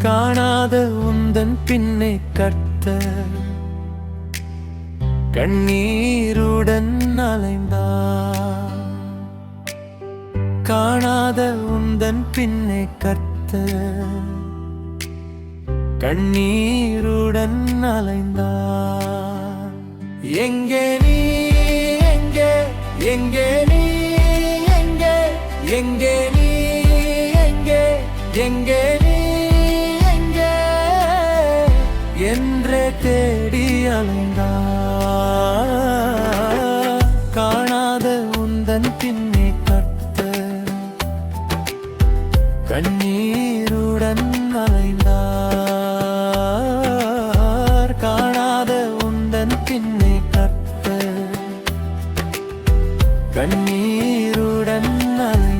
காணாத உந்தன் பின்னே கர்த்தர் கண்ணீருடன் அலைந்தார். காணாத உந்தன் பின்னே கர்த்தர் கண்ணீருடன் அலைந்தார். எங்கே நீ, எங்கே எங்கே நீ, எங்கே எங்கே நீ, எங்கே எங்கே நீ, எங்கே என்றே தேடி அலைந்தார். காணாத உந்தன் பின்னே கர்த்தர் கண்ணீருடன் அலைந்தார். காணாத உந்தன் பின்னே கர்த்தர் கண்ணீருடன் அலைந்தார்.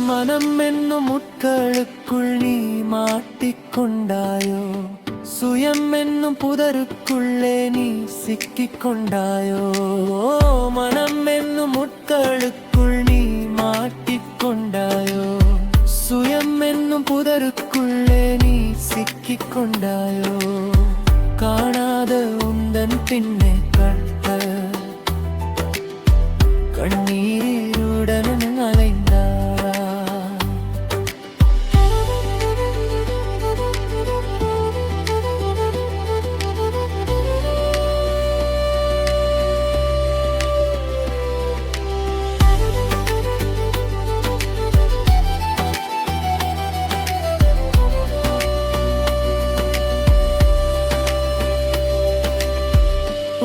மனம் என்னும் முட்களுக்குள் நீ மாட்டிக்கொண்டாயோ, சுயம் என்னும் புதருக்குள்ளே நீ சிக்கிக்கொண்டாயோ. மனம் என்னும் முட்களுக்குள் நீ மாட்டிக்கொண்டாயோ, சுயம் என்னும் புதருக்குள்ளே நீ சிக்கிக்கொண்டாயோ. காணாத உந்தன் பின்னே கர்த்தர் கண்ணீருடன் அலைந்தார்.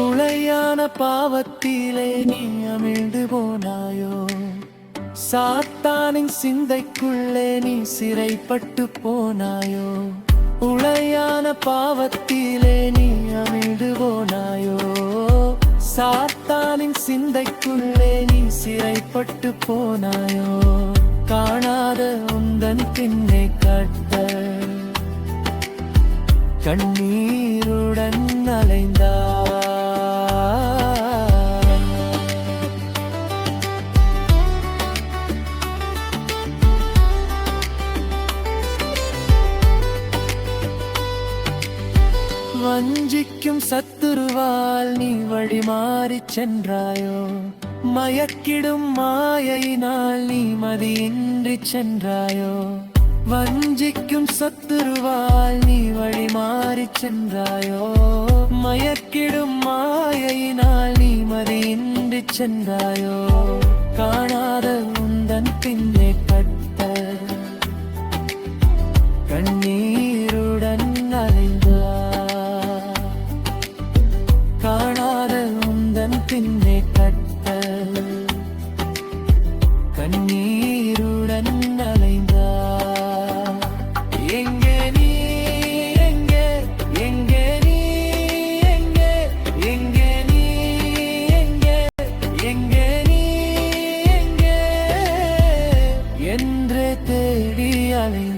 உளையான பாவத்திலே நீ அமிழ்ந்து போனாயோ, சாத்தானின் சிந்தைக்குள்ளே நீ சிறைப்பட்டு போனாயோ. உளையான பாவத்திலே நீ அமிழ்ந்து போனாயோ, சாத்தானின் சிந்தைக்குள்ளே நீ சிறைப்பட்டு போனாயோ. காணாத உந்தன் பின்னே கர்த்தர் கண்ணீருடன் அலைந்தார். வஞ்சிக்கும் சத்துருவால் நீ வழி மாறிச் சென்றாயோ, மயக்கிடும் மாயையினால் நீ மதியின்றி சென்றாயோ. வஞ்சிக்கும் சத்துருவால் நீ வழி மாறிச் சென்றாயோ, மயக்கிடும் மாயையினால் நீ மதியின்றி சென்றாயோ. காணாத உந்தன் பின்னே கர்த்தர் கண்ணீருடன் அலைந்தார். காணாத உந்தன் பின்னே கர்த்தர் கண்ணீருடன் அலைந்தார். எங்கே நீ, எங்கே எங்கே நீ, எங்கே எங்கே நீ, எங்கே எங்கே நீ, எங்கே என்றே தேடி அலைந்தார்.